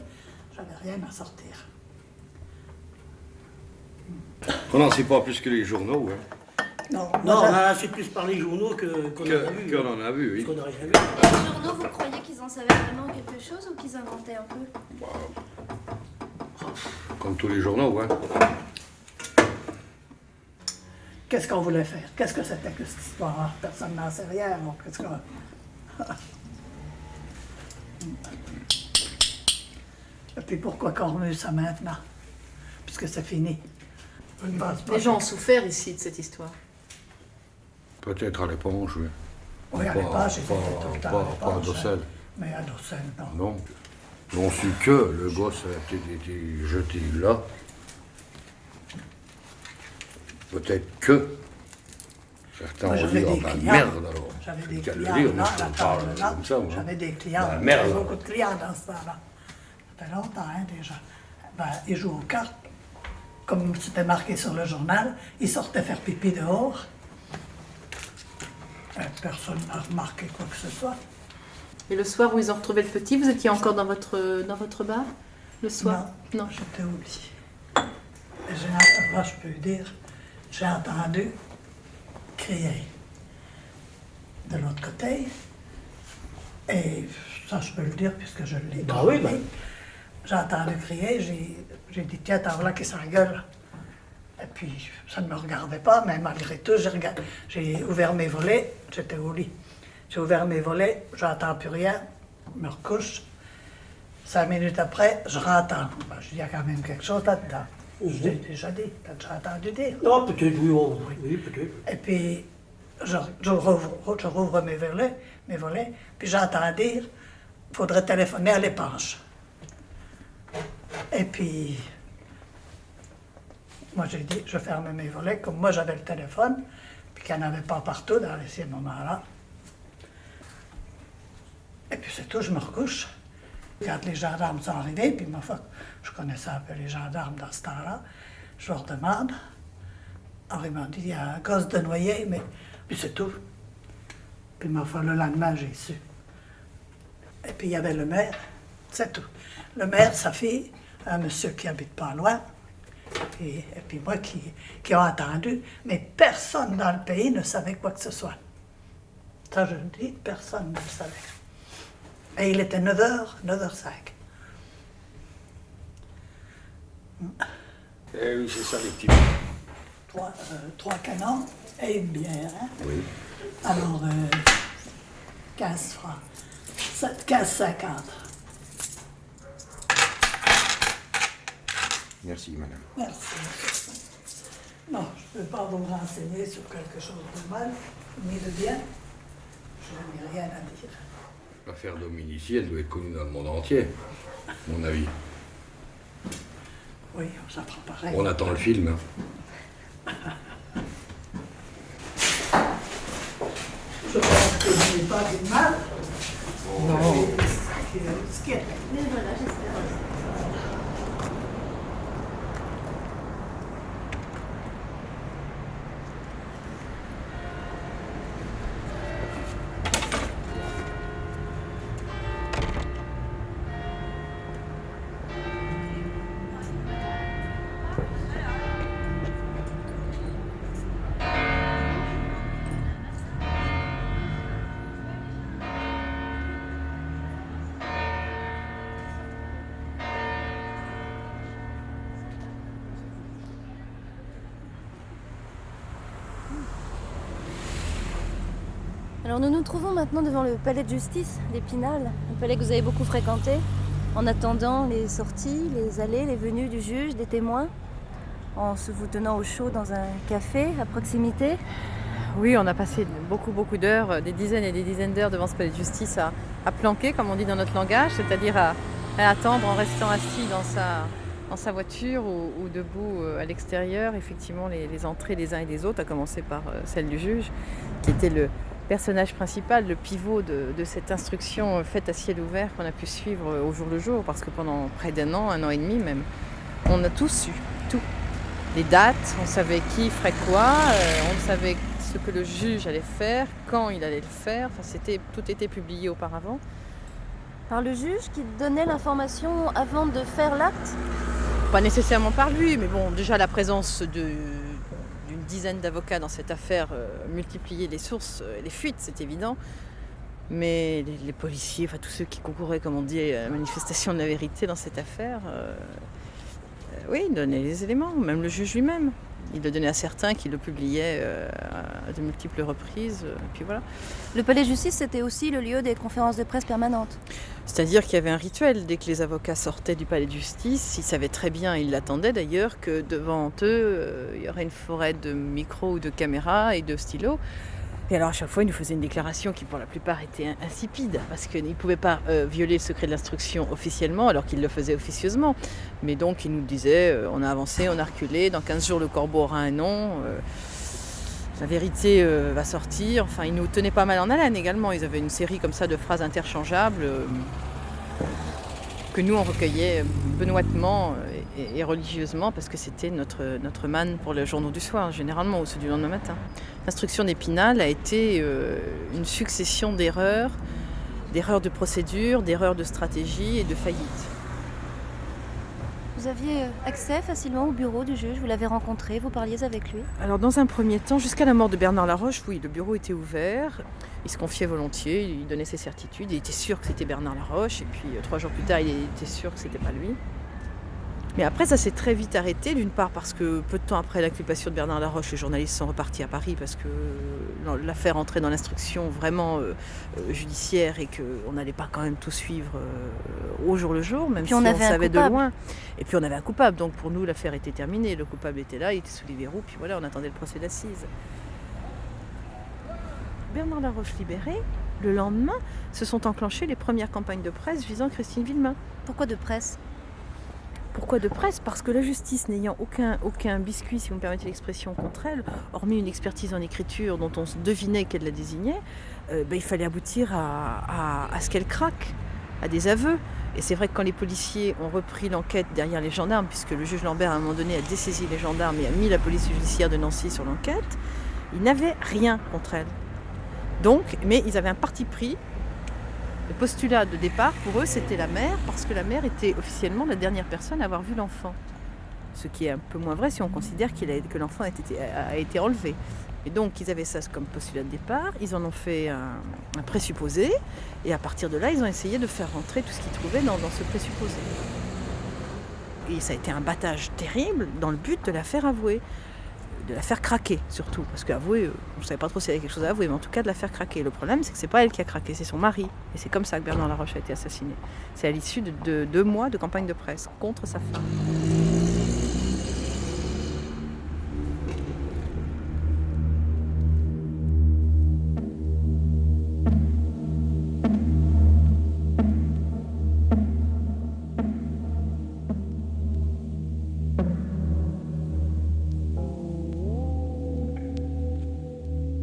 j'avais rien à sortir. On n'en sait pas plus que les journaux, hein. Non, Non, là, c'est plus par les journaux qu'on en a vu. Qu'on en a vu, oui. Qu'on a rien vu. Les journaux, vous croyez qu'ils en savaient vraiment quelque chose ou qu'ils inventaient un peu? Comme tous les journaux, hein. qu'est-ce qu'on voulait faire? Qu'est-ce que c'était que cette histoire? Personne n'en sait rien. Donc qu'est-ce qu'on... Et puis pourquoi qu'on remue ça maintenant? Puisque c'est fini. Les gens ont souffert ici de cette histoire. Peut-être à l'éponge, oui. Oui, à l'éponge, ils étaient tout le temps à Pas à l'éponge. Dossel. Mais à Dossel, non. Non. Ils ont su que le gosse a été jeté là. Peut-être que. Certains Moi, ont j'avais dit, oh des ben clients. merde alors. J'avais des Qu'à le clients dire, là, moi à je la te parle table là. comme ça, moi. J'avais des clients. Ben, merde. J'avais beaucoup de clients dans ce temps-là. Ça fait longtemps, hein, déjà. Ben, ils jouent aux cartes. Comme c'était marqué sur le journal, ils sortaient faire pipi dehors. Personne n'a remarqué quoi que ce soit. Et le soir où ils ont retrouvé le petit, vous étiez encore dans votre bar? Le soir? Non, j'étais au lit. Et là, je peux dire, j'ai entendu crier de l'autre côté. Et ça, je peux le dire puisque je l'ai Bah oui, bah. J'ai entendu crier, j'ai dit, tiens, t'en voilà qui s'engueule. Et puis, ça ne me regardait pas, mais malgré tout, j'ai ouvert mes volets, j'étais au lit. J'ai ouvert mes volets, j'entends plus rien, je me recouche. 5 minutes après, je rentends. Ben, je dis, il y a quand même quelque chose là-dedans. Je l'ai déjà dit, t'as déjà entendu dire. Non, peut-être, oui, oui, peut-être. Et puis, je rouvre mes volets, puis j'entends dire, il faudrait téléphoner à l'éponge. Et puis, moi j'ai dit, je ferme mes volets, comme moi j'avais le téléphone, puis qu'il n'y en avait pas partout dans ces moments-là. Et puis c'est tout, je me recouche. Quand les gendarmes sont arrivés, puis ma foi, je connaissais un peu les gendarmes dans ce temps-là, je leur demande. Alors ils m'ont dit, il y a un gosse de noyer, mais puis c'est tout. Puis ma foi, le lendemain, j'ai su. Et puis il y avait le maire, c'est tout. Le maire, sa fille, un monsieur qui habite pas loin, et puis moi qui ont entendu, mais personne dans le pays ne savait quoi que ce soit. Ça, je le dis, personne ne le savait. Et il était 9h, 9h05. Eh oui, c'est ça, les petits. 3 canons et une bière. Hein? Oui. Alors, 15 francs. 15,50. Merci, madame. Merci. Non, je ne peux pas vous renseigner sur quelque chose de mal, ni de bien. Je n'ai rien à dire. L'affaire Dominici, elle doit être connue dans le monde entier, à mon avis. Oui, ça prend pareil. On attend le film. Hein. Je pense que je n'ai pas dit mal. Non. Ce qui est. Mais voilà, j'espère aussi. Alors nous nous trouvons maintenant devant le palais de justice d'Épinal, un palais que vous avez beaucoup fréquenté, en attendant les sorties, les allées, les venues du juge, des témoins. en vous tenant au chaud dans un café à proximité. Oui, on a passé beaucoup d'heures, des dizaines et des dizaines d'heures devant ce palais de justice à planquer, comme on dit dans notre langage, c'est-à-dire à attendre en restant assis dans sa voiture ou debout à l'extérieur, effectivement, les entrées des uns et des autres, à commencer par celle du juge, qui était le personnage principal, le pivot de cette instruction faite à ciel ouvert qu'on a pu suivre au jour le jour, parce que pendant près d'un an et demi même, on a tout su, tout. Les dates, on savait qui ferait quoi, on savait ce que le juge allait faire, quand il allait le faire, enfin, tout était publié auparavant. Par le juge qui donnait l'information avant de faire l'acte? Pas nécessairement par lui, mais bon, déjà la présence d'une dizaine d'avocats dans cette affaire multipliait les sources et les fuites, c'est évident. Mais les policiers, enfin tous ceux qui concouraient, comme on dit, à la manifestation de la vérité dans cette affaire, oui, ils donnaient les éléments, même le juge lui-même. Il le donnait à certains qui le publiaient à de multiples reprises, et puis voilà. Le palais de justice, c'était aussi le lieu des conférences de presse permanentes. C'est-à-dire qu'il y avait un rituel. Dès que les avocats sortaient du palais de justice, ils savaient très bien, ils l'attendaient d'ailleurs, que devant eux, il y aurait une forêt de micros ou de caméras et de stylos. Et alors à chaque fois, ils nous faisaient une déclaration qui pour la plupart était insipide, parce qu'ils ne pouvaient pas violer le secret de l'instruction officiellement, alors qu'ils le faisaient officieusement. Mais donc ils nous disaient, on a avancé, on a reculé, dans 15 jours le corbeau aura un nom, la vérité va sortir. Enfin, ils nous tenaient pas mal en haleine également. Ils avaient une série comme ça de phrases interchangeables que nous on recueillait benoîtement et religieusement, parce que c'était notre manne pour les journaux du soir, généralement, ou ceux du lendemain matin. L'instruction d'Épinal a été une succession d'erreurs de procédure, d'erreurs de stratégie et de faillites. Vous aviez accès facilement au bureau du juge, vous l'avez rencontré, vous parliez avec lui? Alors dans un premier temps, jusqu'à la mort de Bernard Laroche, oui, le bureau était ouvert. Il se confiait volontiers, il donnait ses certitudes, il était sûr que c'était Bernard Laroche, et puis 3 jours plus tard, il était sûr que c'était pas lui. Mais après, ça s'est très vite arrêté, d'une part parce que peu de temps après l'inculpation de Bernard Laroche, les journalistes sont repartis à Paris parce que l'affaire entrait dans l'instruction vraiment judiciaire et qu'on n'allait pas quand même tout suivre au jour le jour, même si on savait de loin. Et puis on avait un coupable, donc pour nous l'affaire était terminée, le coupable était là, il était sous les verrous, puis voilà, on attendait le procès d'assises. Bernard Laroche libéré, le lendemain, se sont enclenchées les premières campagnes de presse visant Christine Villemin. Pourquoi de presse? Pourquoi de presse? Parce que la justice n'ayant aucun biscuit, si vous me permettez l'expression, contre elle, hormis une expertise en écriture dont on devinait qu'elle la désignait, il fallait aboutir à ce qu'elle craque, à des aveux. Et c'est vrai que quand les policiers ont repris l'enquête derrière les gendarmes, puisque le juge Lambert à un moment donné a dessaisi les gendarmes et a mis la police judiciaire de Nancy sur l'enquête, ils n'avaient rien contre elle. Donc, mais ils avaient un parti pris. Le postulat de départ, pour eux, c'était la mère, parce que la mère était officiellement la dernière personne à avoir vu l'enfant. Ce qui est un peu moins vrai si on considère que l'enfant a été enlevé. Et donc, ils avaient ça comme postulat de départ, ils en ont fait un présupposé, et à partir de là, ils ont essayé de faire rentrer tout ce qu'ils trouvaient dans ce présupposé. Et ça a été un battage terrible dans le but de la faire avouer. De la faire craquer surtout, parce qu'avouer, on ne savait pas trop s'il y avait quelque chose à avouer, mais en tout cas de la faire craquer. Le problème, c'est que c'est pas elle qui a craqué, c'est son mari. Et c'est comme ça que Bernard Laroche a été assassiné. C'est à l'issue de 2 mois de campagne de presse contre sa femme.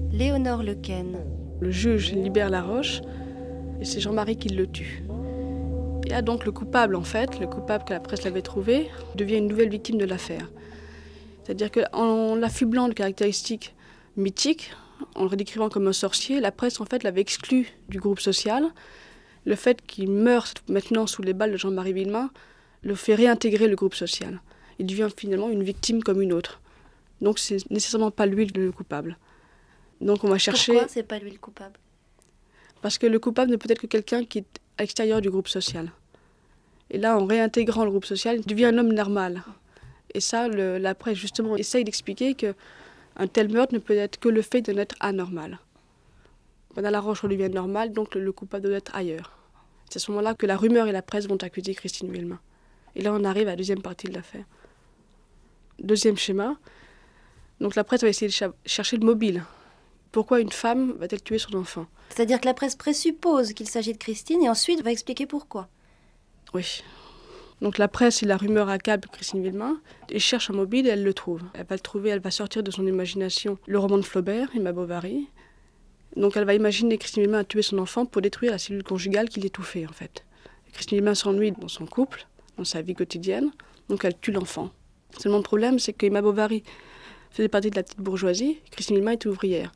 Léonore Lequesne. Le juge libère Laroche et c'est Jean-Marie qui le tue. Et là donc le coupable le coupable que la presse l'avait trouvé, devient une nouvelle victime de l'affaire. C'est-à-dire qu'en l'affublant de caractéristiques mythiques, en le décrivant comme un sorcier, la presse en fait l'avait exclu du groupe social. Le fait qu'il meure maintenant sous les balles de Jean-Marie Villemin le fait réintégrer le groupe social. Il devient finalement une victime comme une autre. Donc c'est nécessairement pas lui le coupable. Donc on va chercher... Pourquoi c'est pas lui le coupable? Parce que le coupable ne peut être que quelqu'un qui est à l'extérieur du groupe social. Et là, en réintégrant le groupe social, il devient un homme normal. Et ça, la presse justement essaye d'expliquer qu'un tel meurtre ne peut être que le fait d'un être anormal. Bernard Laroche redevient normal, donc le coupable doit être ailleurs. C'est à ce moment-là que la rumeur et la presse vont accuser Christine Villemin. Et là, on arrive à la deuxième partie de l'affaire. deuxième schéma. Donc la presse va essayer de chercher le mobile. Pourquoi une femme va-t-elle tuer son enfant ? C'est-à-dire que la presse présuppose qu'il s'agit de Christine et ensuite va expliquer pourquoi. Oui. Donc la presse et la rumeur accable Christine Villemain et cherche un mobile et elle le trouve. Elle va le trouver, elle va sortir de son imagination le roman de Flaubert, Emma Bovary. Donc elle va imaginer Christine Villemain a tué son enfant pour détruire la cellule conjugale qui l'étouffait en fait. Christine Villemain s'ennuie dans son couple, dans sa vie quotidienne, donc elle tue l'enfant. Seulement le problème c'est qu'Emma Bovary faisait partie de la petite bourgeoisie, Christine Villemain était ouvrière.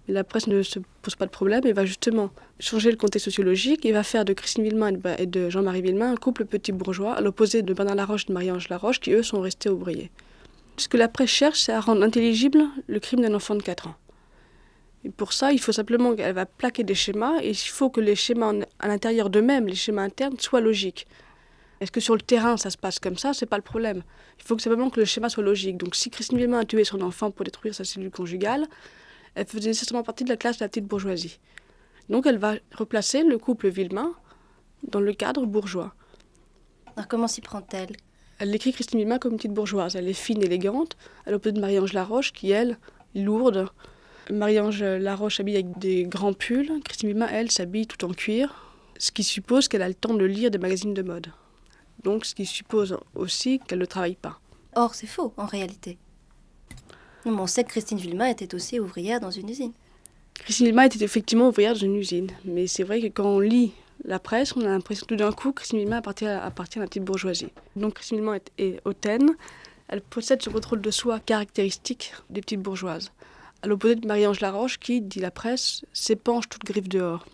Mais la presse ne se pose pas de problème et va justement changer le contexte sociologique et va faire de Christine Villemain et de Jean-Marie Villemain un couple petit bourgeois, à l'opposé de Bernard Laroche et de Marie-Ange Laroche, qui eux sont restés ouvriers. Ce que la presse cherche, c'est à rendre intelligible le crime d'un enfant de 4 ans. Et pour ça, il faut simplement qu'elle va plaquer des schémas et il faut que les schémas à l'intérieur d'eux-mêmes, les schémas internes, soient logiques. Est-ce que sur le terrain, ça se passe comme ça ? C'est pas le problème. Il faut simplement que le schéma soit logique. Donc si Christine Villemain a tué son enfant pour détruire sa cellule conjugale, elle faisait nécessairement partie de la classe de la petite bourgeoisie. Donc elle va replacer le couple Villemain dans le cadre bourgeois. Alors comment s'y prend-elle ? Elle décrit Christine Villemain comme une petite bourgeoise. Elle est fine, élégante, à l'opposé de Marie-Ange Laroche qui, elle, est lourde. Marie-Ange Laroche s'habille avec des grands pulls. Christine Villemain, elle, s'habille tout en cuir, ce qui suppose qu'elle a le temps de lire des magazines de mode. Donc ce qui suppose aussi qu'elle ne travaille pas. Or, c'est faux, en réalité. Mais on sait que Christine Villemain était aussi ouvrière dans une usine. Christine Villemain était effectivement ouvrière dans une usine. Mais c'est vrai que quand on lit la presse, on a l'impression que tout d'un coup, Christine Villemain appartient à la petite bourgeoisie. Donc Christine Villemain est hautaine. Elle possède ce contrôle de soi caractéristique des petites bourgeoises. À l'opposé de Marie-Ange Laroche qui, dit la presse, s'épanche toute griffe dehors.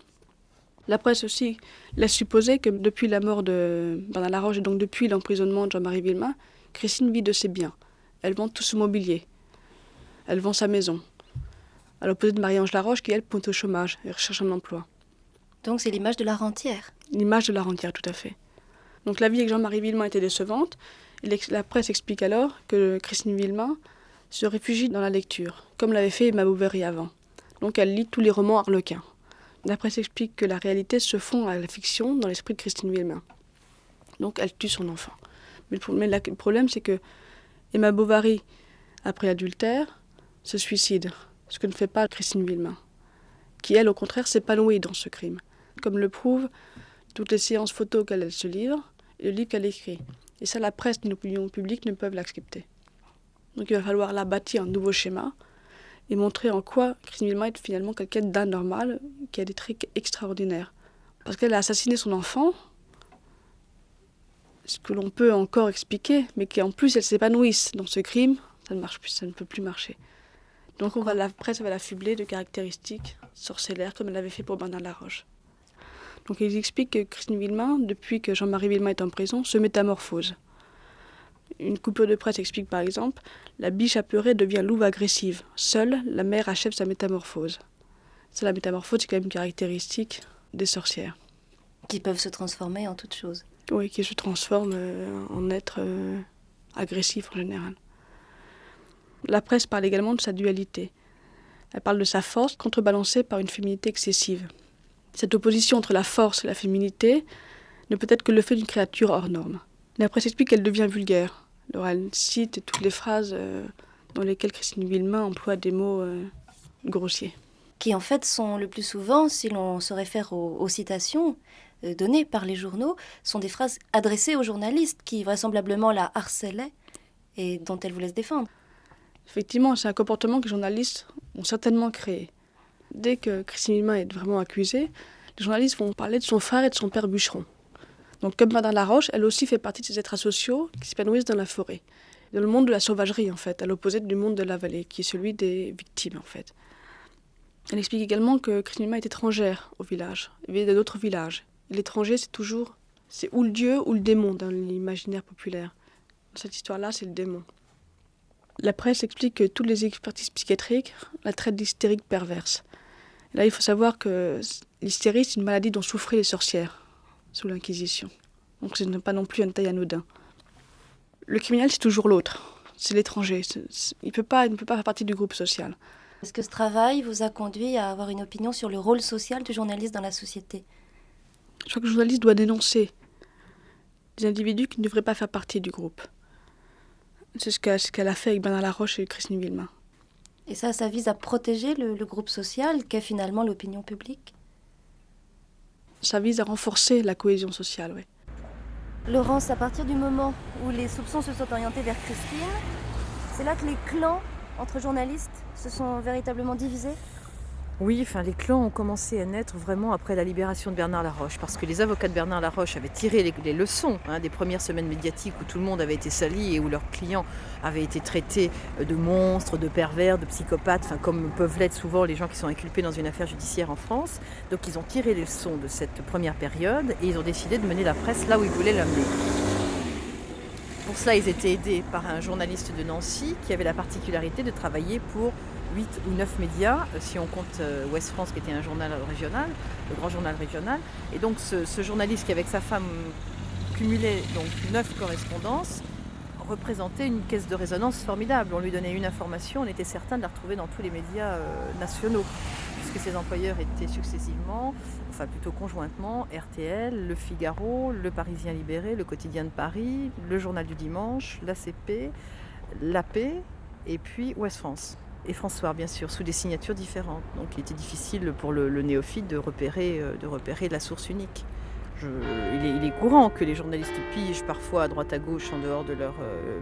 La presse aussi laisse supposer que depuis la mort de Bernard Laroche et donc depuis l'emprisonnement de Jean-Marie Villemain, Christine vit de ses biens. Elle vend tout ce mobilier. Elle vend sa maison. À l'opposé de Marie-Ange Laroche qui, elle, pointe au chômage et recherche un emploi. Donc c'est l'image de la rentière. L'image de la rentière, tout à fait. Donc la vie avec Jean-Marie Villemain était décevante. Et la presse explique alors que Christine Villemain se réfugie dans la lecture, comme l'avait fait Emma Bovary avant. Donc elle lit tous les romans harlequins. La presse explique que la réalité se fond à la fiction dans l'esprit de Christine Villemain. Donc elle tue son enfant. Mais le problème, c'est que Emma Bovary, après l'adultère, se suicide, ce que ne fait pas Christine Villemain, qui, elle, au contraire, s'épanouit dans ce crime, comme le prouvent toutes les séances photos qu'elle se livre et le livre qu'elle écrit. Et ça, la presse et l'opinion publique ne peuvent l'accepter. Donc il va falloir là bâtir un nouveau schéma et montrer en quoi Christine Villemain est finalement quelqu'un d'anormal, qui a des traits extraordinaires. Parce qu'elle a assassiné son enfant, ce que l'on peut encore expliquer, mais qu'en plus elle s'épanouisse dans ce crime, ça ne marche plus, ça ne peut plus marcher. Donc la presse va l'affubler de caractéristiques sorcellaires comme elle l'avait fait pour Bernard Laroche. Donc ils expliquent que Christine Villemain, depuis que Jean-Marie Villemain est en prison, se métamorphose. Une coupure de presse explique par exemple « La biche apeurée devient louve agressive. Seule, la mère achève sa métamorphose. » Ça, la métamorphose, c'est quand même une caractéristique des sorcières. Qui peuvent se transformer en toute chose. Oui, qui se transforment en êtres agressifs en général. La presse parle également de sa dualité. Elle parle de sa force contrebalancée par une féminité excessive. Cette opposition entre la force et la féminité ne peut être que le fait d'une créature hors norme. La presse explique qu'elle devient vulgaire. Alors elle cite toutes les phrases dans lesquelles Christine Villemain emploie des mots grossiers. Qui en fait sont le plus souvent, si l'on se réfère aux citations données par les journaux, sont des phrases adressées aux journalistes qui vraisemblablement la harcelaient et dont elle voulait se défendre. Effectivement, c'est un comportement que les journalistes ont certainement créé. Dès que Christine Villemain est vraiment accusée, les journalistes vont parler de son frère et de son père bûcheron. Donc comme Bernard Laroche, elle aussi fait partie de ces êtres asociaux qui s'épanouissent dans la forêt. Dans le monde de la sauvagerie, en fait, à l'opposé du monde de la vallée, qui est celui des victimes, en fait. Elle explique également que Christine Villemain est étrangère au village. Elle vient d'autres villages. Et l'étranger, c'est ou le dieu ou le démon dans l'imaginaire populaire. Dans cette histoire-là, c'est le démon. La presse explique que toutes les expertises psychiatriques la traitent d'hystérique perverse. Et là, il faut savoir que l'hystérie, c'est une maladie dont souffraient les sorcières sous l'Inquisition. Donc ce n'est pas non plus un détail anodin. Le criminel, c'est toujours l'autre. C'est l'étranger. Il ne peut pas faire partie du groupe social. Est-ce que ce travail vous a conduit à avoir une opinion sur le rôle social du journaliste dans la société ? Je crois que le journaliste doit dénoncer des individus qui ne devraient pas faire partie du groupe. C'est ce qu'elle a fait avec Bernard Laroche et Christine Villemain. Et ça vise à protéger le groupe social qu'est finalement l'opinion publique. Ça vise à renforcer la cohésion sociale, oui. Laurence, à partir du moment où les soupçons se sont orientés vers Christine, c'est là que les clans entre journalistes se sont véritablement divisés? Oui, les clans ont commencé à naître vraiment après la libération de Bernard Laroche, parce que les avocats de Bernard Laroche avaient tiré les leçons des premières semaines médiatiques où tout le monde avait été sali et où leurs clients avaient été traités de monstres, de pervers, de psychopathes, comme peuvent l'être souvent les gens qui sont inculpés dans une affaire judiciaire en France. Donc ils ont tiré les leçons de cette première période et ils ont décidé de mener la presse là où ils voulaient l'amener. Pour cela, ils étaient aidés par un journaliste de Nancy qui avait la particularité de travailler pour 8 ou 9 médias, si on compte Ouest France qui était un journal régional, le grand journal régional. Et donc ce journaliste qui avec sa femme cumulait donc 9 correspondances représentait une caisse de résonance formidable. On lui donnait une information, on était certain de la retrouver dans tous les médias nationaux, puisque ses employeurs étaient successivement, plutôt conjointement, RTL, Le Figaro, Le Parisien Libéré, Le Quotidien de Paris, Le Journal du Dimanche, l'ACP, l'AP et puis Ouest France. Et François, bien sûr, sous des signatures différentes. Donc il était difficile pour le néophyte de repérer la source unique. Il est courant que les journalistes pigent parfois à droite à gauche en dehors de leur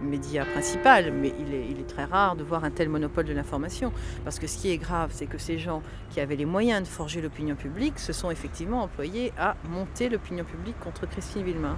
média principal, mais il est très rare de voir un tel monopole de l'information. Parce que ce qui est grave, c'est que ces gens qui avaient les moyens de forger l'opinion publique se sont effectivement employés à monter l'opinion publique contre Christine Villemain.